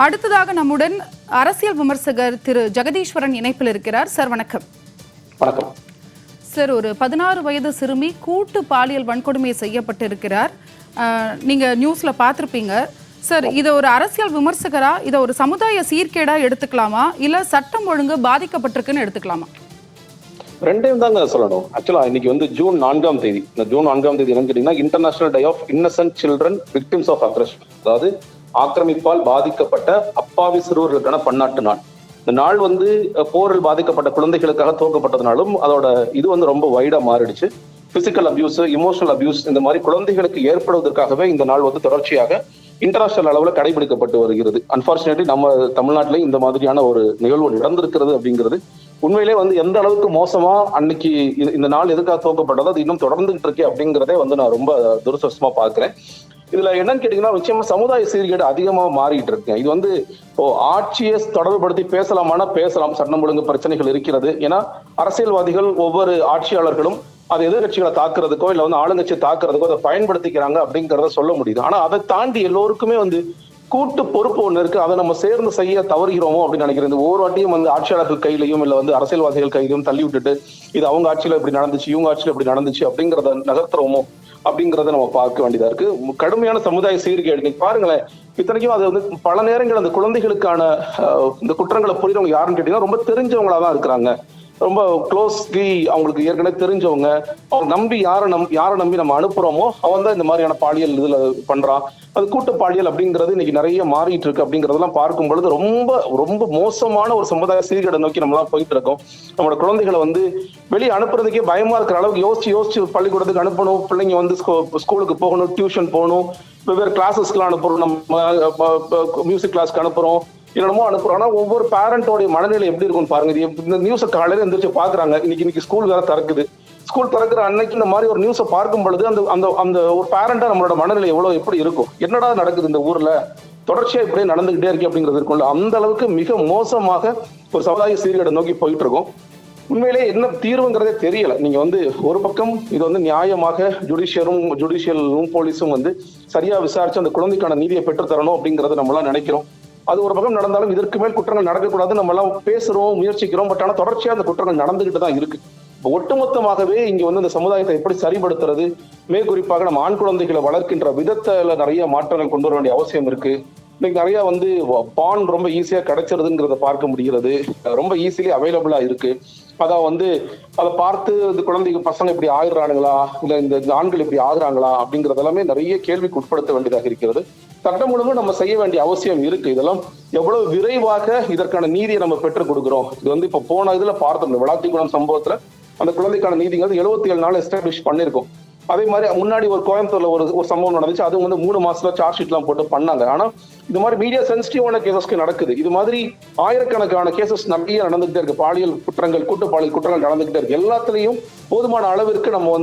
அடுத்ததாக நம்முடன் அரசியல் விமர்சகர் திரு ஜெகதீஸ்வரன் இணைப்பில் இருக்கிறார். சார் வணக்கம். வணக்கம் சார், ஒரு 16 வயது சிறுமி கூட்டு பாலியல் வன்கொடுமை செய்யப்பட்டிருக்கிறார். நீங்க நியூஸ்ல பார்த்திருப்பீங்க. சார், இதை ஒரு அரசியல் விமர்சகரா இதை ஒரு சமுதாய சீர்கேடா எடுத்துக்கலாமா, இல்ல சட்டம் ஒழுங்கு பாதிக்கப்பட்டிருக்குன்னு எடுத்துக்கலாமா? ரெண்டையும் தாங்க சொல்லணும். ஆக்சுவலா இன்னைக்கு ஜூன் 4ஆம் தேதி. இந்த ஜூன் 4ஆம் தேதி என்னன்னு கேட்டீங்கன்னா international day of innocent children victims of aggression, அதாவது ஆக்கிரமிப்பால் பாதிக்கப்பட்ட அப்பாவி சிறுவர்களுக்கான பன்னாட்டு நாள். இந்த நாள் போரில் பாதிக்கப்பட்ட குழந்தைகளுக்காக துவக்கப்பட்டதுனாலும் அதோட இது ரொம்ப வைடா மாறிடுச்சு. பிசிக்கல் அபியூஸ், இமோஷனல் அபியூஸ் இந்த மாதிரி குழந்தைகளுக்கு ஏற்படுவதற்காகவே இந்த நாள் தொடர்ச்சியாக இன்டர்நேஷனல் அளவில் கடைபிடிக்கப்பட்டு வருகிறது. அன்பார்ச்சுனேட்லி நம்ம தமிழ்நாட்டிலையும் இந்த மாதிரியான ஒரு நிகழ்வு நடந்திருக்கிறது அப்படிங்கிறது உண்மையிலே எந்த அளவுக்கு மோசமா அன்னைக்கு இந்த நாள் எதுக்காக துவக்கப்பட்டதோ அது இன்னும் தொடர்ந்துகிட்டு இருக்கே அப்படிங்கிறதே நான் ரொம்ப துரதிருஷ்டமா பாக்குறேன். இதுல என்னன்னு கேட்டீங்கன்னா நிச்சயமா சமுதாய சீர்கேடு அதிகமா மாறிட்டு இருக்கு. இது ஆட்சியை தொடர்புபடுத்தி பேசலாமானா பேசலாம், சட்டம் ஒழுங்கு பிரச்சனைகள் இருக்கிறது. ஏன்னா அரசியல்வாதிகள் ஒவ்வொரு ஆட்சியாளர்களும் அது எதிர்கட்சிகளை தாக்குறதுக்கோ இல்ல ஆளுங்கட்சியை தாக்குறதுக்கோ அதை பயன்படுத்திக்கிறாங்க அப்படிங்கிறத சொல்ல முடியுது. ஆனா அதை தாண்டி எல்லோருக்குமே கூட்டு பொறுப்பு ஒண்ணு இருக்கு. அதை நம்ம சேர்ந்து செய்ய தவறுகிறோமோ அப்படின்னு நினைக்கிறேன். ஒரு வாட்டியும் ஆட்சியாளர்கள் கையிலையும் இல்ல அரசியல்வாதிகள் கையிலையும் தள்ளி விட்டுட்டு இது அவங்க ஆட்சியில இப்படி நடந்துச்சு, இவங்க ஆட்சியில இப்படி நடந்துச்சு அப்படிங்கிறத நகர்த்துறோமோ அப்படிங்கிறத நம்ம பார்க்க வேண்டியதா இருக்கு. கடுமையான சமுதாய சீர்கேடு. நீங்க பாருங்களேன், இத்தனைக்கும் அது பல நேரங்கள் அந்த குழந்தைகளுக்கான இந்த குற்றங்களை புரியுறவங்க யாருன்னு கேட்டீங்கன்னா ரொம்ப தெரிஞ்சவங்களா தான் இருக்கிறாங்க. ரொம்ப க்ளோஸ்லி அவங்களுக்கு ஏற்கனவே தெரிஞ்சவங்க. அவங்க நம்பி யாரை நம்பி நம்ம அனுப்புறோமோ அவன் தான் இந்த மாதிரியான பாலியல் இதுல பண்றான். அது கூட்டு பாலியல் அப்படிங்கிறது இன்னைக்கு நிறைய மாறிட்டு இருக்கு. அப்படிங்கறதெல்லாம் பார்க்கும் பொழுது ரொம்ப ரொம்ப மோசமான ஒரு சமுதாய சீர்கேடை நோக்கி நம்மளாம் போயிட்டு இருக்கோம். நம்மளோட குழந்தைகளை வெளியே அனுப்புறதுக்கே பயமா இருக்கிற அளவுக்கு யோசிச்சு பள்ளிக்கூடத்துக்கு அனுப்பணும், பிள்ளைங்க ஸ்கூலுக்கு போகணும், டியூஷன் போகணும், வெவ்வேறு கிளாஸஸ்க்குலாம் அனுப்புறோம், நம்ம மியூசிக் கிளாஸ்க்கு அனுப்புறோம், என்னமோ அனுப்புறோம். ஆனா ஒவ்வொரு பேரண்டோடைய மனநிலை எப்படி இருக்கும்னு பாருங்க. இந்த நியூஸை காலையில எந்திரிச்சு பாக்குறாங்க. இன்னைக்கு ஸ்கூல் வேற திறக்குது. ஸ்கூல் திறக்கிற அன்னைக்கு இந்த மாதிரி ஒரு நியூஸை பார்க்கும் பொழுது அந்த ஒரு பேரண்டா நம்மளோட மனநிலை எப்படி இருக்கும், என்னடா நடக்குது இந்த ஊர்ல, தொடர்ச்சியா இப்படியே நடந்துகிட்டே இருக்கு அப்படிங்கிறது இருக்கும்ல. அந்த அளவுக்கு மிக மோசமாக ஒரு சமுதாய சீர்கேடை நோக்கி போயிட்டு இருக்கோம். உண்மையிலே என்ன தீர்வுங்கிறதே தெரியல. நீங்க ஒரு பக்கம் இது நியாயமாக ஜுடிஷியலும் போலீஸும் சரியா விசாரிச்சு அந்த குழந்தைக்கான நீதியை பெற்று தரணும் அப்படிங்கறத நம்மளாம் நினைக்கிறோம். அது ஒரு பக்கம் நடந்தாலும் இதற்கு மேல் குற்றங்கள் நடக்கக்கூடாது நம்ம எல்லாம் பேசுறோம், முயற்சிக்கிறோம். பட் ஆனா தொடர்ச்சியா அந்த குற்றங்கள் நடந்துகிட்டு தான் இருக்கு. ஒட்டுமொத்தமாகவே இங்க இந்த சமுதாயத்தை எப்படி சரிபடுத்துறது, குறிப்பாக நம்ம ஆண் குழந்தைகளை வளர்க்கின்ற விதத்துல நிறைய மாற்றங்கள் கொண்டு வர வேண்டிய அவசியம் இருக்கு. இன்னைக்கு நிறைய பான் ரொம்ப ஈஸியா கிடைச்சிருதுங்கிறத பார்க்க முடிகிறது. ரொம்ப ஈஸிலி அவைலபிளா இருக்கு. அதான் அதை பார்த்து இந்த குழந்தைங்க பசங்க இப்படி ஆகுறானுங்களா, இல்ல இந்த ஆண்கள் இப்படி ஆகுறாங்களா அப்படிங்கறது எல்லாமே நிறைய கேள்விக்கு உட்படுத்த வேண்டியதாக இருக்கிறது. சட்டம் ஒழுங்கு நம்ம செய்ய வேண்டிய அவசியம் இருக்கு. இதெல்லாம் எவ்வளவு விரைவாக இதற்கான நீதியை நம்ம பெற்றுக் கொடுக்கிறோம். இது இப்ப போன இதுல பார்த்தோம், விளாத்திக்குளம் சம்பவத்துல அந்த குழந்தைக்கான நீதிங்கிறது 77 நாள் எஸ்டாப்ளிஷ் பண்ணிருக்கோம். அதே மாதிரி முன்னாடி ஒரு கோயம்புத்தூர்ல ஒரு சம்பவம் நடந்துச்சு. அது 3 மாசத்துல சார்ஜ் ஷீட் எல்லாம் போட்டு பண்ணாங்க. ஆனா இது மாதிரி மீடியா சென்சிட்டிவான கேசஸ்க்கு நடக்குது. இது மாதிரி ஆயிரக்கணக்கான கேசஸ் நிறைய நடந்துகிட்டே இருக்கு. பாலியல் குற்றங்கள், கூட்டு பாலியல் குற்றங்கள் நடந்துகிட்டே இருக்கு. எல்லாத்துலயும் போதுமான அளவிற்கு நம்ம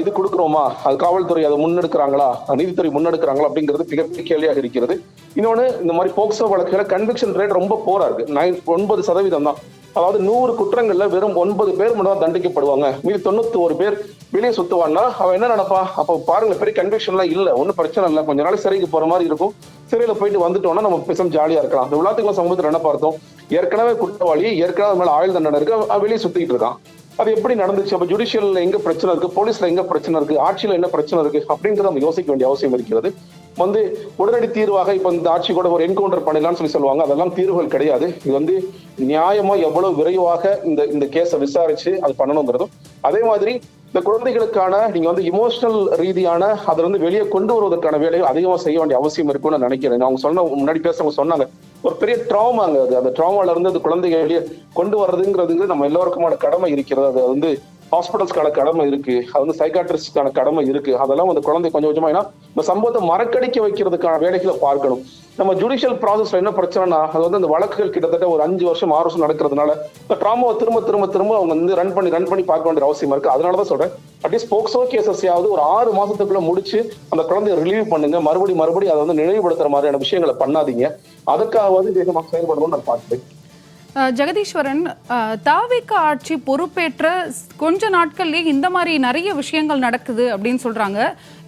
இது கொடுக்குறோமா, அது காவல்துறை அதை முன்னெடுக்கிறாங்களா, நீதித்துறை முன்னெடுக்கிறாங்களா அப்படிங்கிறது மிகப்பெரிய கேள்வியாக இருக்கிறது. இன்னொன்னு, இந்த மாதிரி போக்சோ வழக்குகளை கன்விக்ஷன் ரேட் ரொம்ப போரா இருக்கு. 9% தான். அதாவது 100 குற்றங்கள்ல வெறும் 9 பேர் மட்டும் தான் தண்டிக்கப்படுவாங்க. மீது 91 பேர் வெளியே சுத்துவான்னா அவன் என்ன நினைப்பா, அப்ப பாருங்க பெரிய கன்விக்ஷன் எல்லாம் இல்ல, ஒன்னும் பிரச்சனை இல்லை, கொஞ்ச நாள் சிறைக்கு போற மாதிரி இருக்கும், சிறையில போயிட்டு வந்துட்டோம்னா நம்ம பேசாம ஜாலியா இருக்கலாம். அந்த விழாத்துக்குள்ள சமூகத்துல என்ன பார்த்தோம், ஏற்கனவே குற்றவாளி, ஏற்கனவே மேல ஆயுள் தண்டனை இருக்கு, வெளியே சுத்திட்டு இருக்கான். அது எப்படி நடந்துச்சு, அப்ப ஜுடிஷியல்ல எங்க பிரச்சனை இருக்கு, போலீஸ்ல எங்க பிரச்சனை இருக்கு, ஆட்சியில என்ன பிரச்சனை இருக்கு அப்படின்றத நம்ம யோசிக்க வேண்டிய அவசியம் இருக்கிறது. உடனடி தீர்வாக இப்ப இந்த ஆட்சி கூட ஒரு என்கவுண்டர் பண்ணலாம்னு சொல்லுவாங்க. அதெல்லாம் தீர்வுகள் கிடையாது. இது நியாயமா எவ்வளவு விரைவாக இந்த கேஸை விசாரிச்சு அது பண்ணணுங்கிறதும், அதே மாதிரி இந்த குழந்தைகளுக்கான நீங்க இமோஷனல் ரீதியான அதை வெளியே கொண்டு வருவதற்கான வேலையை அதிகமா செய்ய வேண்டிய அவசியம் இருக்குன்னு நான் நினைக்கிறேன். அவங்க முன்னாடி பேசுறவங்க சொன்னாங்க, ஒரு பெரிய ட்ராமாங்க அது. அந்த ட்ராமால இருந்து அந்த குழந்தைகளை வெளியே கொண்டு வர்றதுங்கிறது நம்ம எல்லோருக்குமான கடமை இருக்கிறது. அது ஹாஸ்பிட்டல்ஸ்க்கான கடமை இருக்கு, அது சைக்காட்ரிஸ்டுக்கான கடமை இருக்கு. அதெல்லாம் குழந்தை கொஞ்சம் கொஞ்சமா இந்த சம்பவத்தை மறக்கடிக்க வைக்கிறதுக்கான வேலைகளை பார்க்கணும். நம்ம ஜுடிஷியல் ப்ராசஸ்ல என்ன பிரச்சனைனா, அது அந்த வழக்குகள் கிட்டத்தட்ட ஒரு 5 வருஷம் 6 வருஷம் நடக்கிறதுனால இந்த ட்ராமாவை திரும்ப அவங்க ரன் பண்ணி பார்க்க வேண்டிய அவசியம் இருக்கு. அதனாலதான் சொல்றேன், அட்லீஸ்ட் போக்சோ கேசஸையாவது ஒரு 6 மாசத்துக்குள்ள முடிச்சு அந்த குழந்தைய ரிலீவ் பண்ணுங்க. மறுபடியும் அதை நினைவுபடுத்துற மாதிரியான விஷயங்களை பண்ணாதீங்க. அதுக்காக வேகமாக செயல்படணும்னு நான் பார்க்கிறேன். ஜெகதீஸ்வரன், தாவேக ஆட்சி பொறுப்பேற்ற கொஞ்ச நாட்கள்லேயே இந்த மாதிரி நிறைய விஷயங்கள் நடக்குது அப்படின்னு சொல்றாங்க.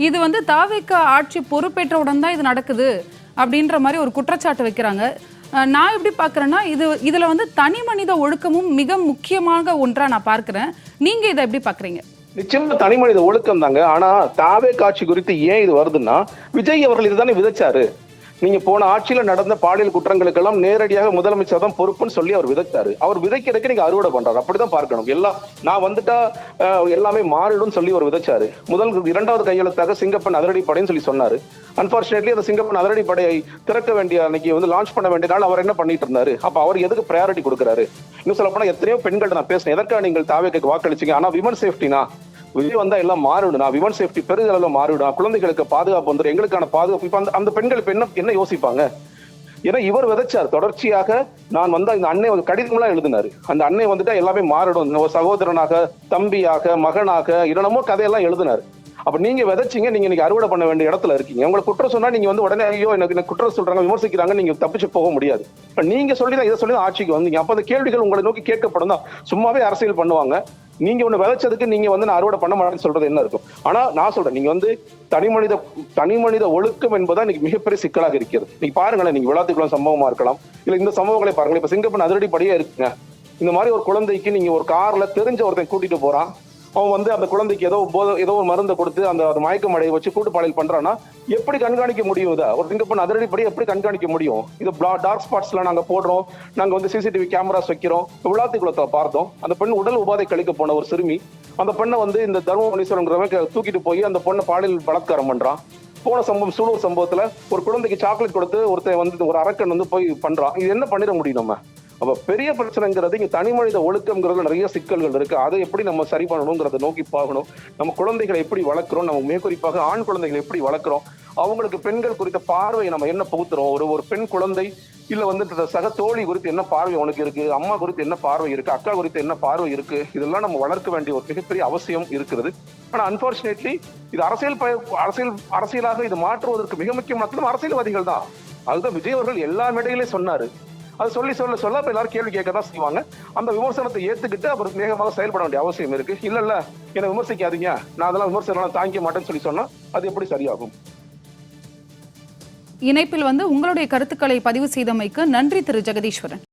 இது தாவேக ஆட்சி பொறுப்பேற்றவுடன் தான் இது நடக்குது, அப்படின்ற மாதிரி ஒரு குற்றச்சாட்டு வைக்கிறாங்க. நான் எப்படி பார்க்குறேன்னா, இதில் வந்து தனி மனித ஒழுக்கமும் மிக முக்கியமாக ஒன்றாக நான் பார்க்குறேன். நீங்கள் இதை எப்படி பார்க்குறீங்க? நிச்சயமா தனி மனித ஒழுக்கம் தாங்க. ஆனா தாவே காட்சி குறித்து ஏன் இது வருதுன்னா, விஜய் அவர்கள் இதுதானே விதைச்சாரு. நீங்க போன ஆட்சியில நடந்த பாலியல் குற்றங்களுக்கெல்லாம் நேரடியாக முதலமைச்சர் தான் பொறுப்புன்னு சொல்லி அவர் விதைச்சாரு. அவர் விதைக்கிறதுக்கு நீங்க அறுவடை பண்றாரு. அப்படிதான் பார்க்கணும். எல்லாம் நான் வந்துட்டா எல்லாமே மாறிடும் சொல்லி அவர் விதைச்சாரு. இரண்டாவது கையெழுத்தாக சிங்கப்பெண் அதிரடிப்படைன்னு சொல்லி சொன்னாரு. அன்பார்ச்சுனேட்லி அந்த சிங்கப்பெண் அதிரடிப்படையை திறக்க வேண்டிய அன்னைக்கு வந்து லான்ச் பண்ண வேண்டிய நாள் அவர் என்ன பண்ணிட்டு இருந்தாரு? அப்ப அவர் எதுக்கு ப்ரையாரிட்டி கொடுக்குறாரு? இன்னும் சொல்ல போனா எத்தனையோ பெண்கள்ட்ட நான் பேசினேன், எதற்காக நீங்கள் தாவேக்கு வாக்களிச்சீங்க? ஆனா விமன் சேஃப்டினா விஜய் வந்தா எல்லாம் மாறிடுனா, விமன் சேஃப்டி பெருதளவு மாறிடும், குழந்தைகளுக்கு பாதுகாப்பு வந்துடும், எங்களுக்கான பாதுகாப்பு. இப்ப அந்த பெண்கள் இப்ப என்ன யோசிப்பாங்க? ஏன்னா இவர் விதைச்சார். தொடர்ச்சியாக நான் வந்தா இந்த அன்னை கடிதம்லாம் எழுதினாரு. அந்த அன்னை வந்துட்டா எல்லாமே மாறிடும், சகோதரனாக, தம்பியாக, மகனாக, என்னென்னமோ கதையெல்லாம் எழுதினாரு. அப்ப நீங்க விதைச்சிங்க, நீங்க இன்னைக்கு அறுவடை பண்ண வேண்டிய இடத்துல இருக்கீங்க. உங்களுக்கு குற்றம் சொன்னா நீங்க வந்து உடனே ஐயோ எனக்கு குற்றம் சொல்றாங்க, விமர்சிக்கிறாங்க, நீங்க தப்பிச்சு போக முடியாது. இப்ப நீங்க சொல்லிதான் இதை சொல்லி ஆட்சிக்கு வந்தீங்க. அப்ப அந்த கேள்விகள் உங்களை நோக்கி கேட்கப்படும் தான். சும்மாவே அரசியல் பண்ணுவாங்க. நீங்க ஒண்ணு விதைச்சதுக்கு நீங்க வந்து நான் அறுவடை பண்ண மாட்டேன்னு சொல்றது என்ன இருக்கும்? ஆனா நான் சொல்றேன், நீங்க வந்து தனி மனித ஒழுக்கம் என்பதா இன்னைக்கு மிகப்பெரிய சிக்கலாக இருக்கிறது. நீங்க பாருங்களேன், நீங்க விழாத்துக்குள்ள சம்பவமா இருக்கலாம், இல்ல இந்த சம்பவங்களை பாருங்களேன். இப்ப சிங்கப்பெண் அதிரடிப்படியே இருக்குங்க. இந்த மாதிரி ஒரு குழந்தைக்கு நீங்க ஒரு கார்ல தெரிஞ்ச ஒருத்தன் கூட்டிட்டு போறான், அவன் வந்து அந்த குழந்தைக்கு ஏதோ ஒரு மருந்தை கொடுத்து அந்த மயக்கம் அடைய வச்சு கூட்டு பாலியல் பண்றான்னா எப்படி கண்காணிக்க முடியும்? இதை ஒரு சிங்கப்பெண் அதிரடிப்படி எப்படி கண்காணிக்க முடியும்? இது டார்க் ஸ்பாட்ஸ்ல நாங்க போடுறோம், நாங்க வந்து சிசிடிவி கேமராஸ் வைக்கிறோம். விழாத்துக்குளத்தை பார்த்தோம், அந்த பெண் உடல் உபாதை கழிக்க போன ஒரு சிறுமி, அந்த பெண்ணை வந்து இந்த தர்மபுரீஸ்வரங்கிறவன் தூக்கிட்டு போய் அந்த பொண்ணை பாலியல் பலாத்காரம் பண்றான். போன சூலூர் சம்பவத்துல ஒரு குழந்தைக்கு சாக்லேட் கொடுத்து ஒருத்தன் வந்து ஒரு அரக்கன் வந்து போய் பண்றான். இது என்ன பண்ணிட முடியும் நம்ம? அப்ப பெரிய பிரச்சனைங்கிறது இங்க தனி மனித ஒழுக்கம்ங்கிறது நிறைய சிக்கல்கள் இருக்கு. அதை எப்படி நம்ம சரி பண்ணணுங்கிறத நோக்கி பார்க்கணும். நம்ம குழந்தைகளை எப்படி வளர்க்கிறோம், நம்ம மிக குறிப்பாக ஆண் குழந்தைகளை எப்படி வளர்க்கிறோம், அவங்களுக்கு பெண்கள் குறித்த பார்வையை நம்ம என்ன புகுத்துறோம். ஒரு பெண் குழந்தை இல்ல வந்து சக தோழி குறித்து என்ன பார்வை உனக்கு இருக்கு, அம்மா குறித்து என்ன பார்வை இருக்கு, அக்கா குறித்து என்ன பார்வை இருக்கு, இதெல்லாம் நம்ம வளர்க்க வேண்டிய ஒரு மிகப்பெரிய அவசியம் இருக்கிறது. ஆனா அன்பார்ச்சுனேட்லி இது அரசியலாக இது மாற்றுவதற்கு மிக முக்கியமான அரசியல்வாதிகள் தான். அதுதான் விஜய் அவர்கள் எல்லா மேடையிலே சொன்னாரு. அது சொல்ல எல்லாரும் கேள்வி கேட்கதான் செய்வாங்க. அந்த விமர்சனத்தை ஏத்துக்கிட்டு அவர் வேகமாக செயல்பட வேண்டிய அவசியம் இருக்கு. இல்ல என்னை விமர்சிக்காதீங்க, நான் அதெல்லாம் விமர்சனம் தாங்கிக்க மாட்டேன்னு சொல்லி சொன்னா அது எப்படி சரியாகும்? இணைப்பில் வந்து உங்களுடைய கருத்துக்களை பதிவு செய்தமைக்கு நன்றி திரு ஜெகதீஸ்வரன்.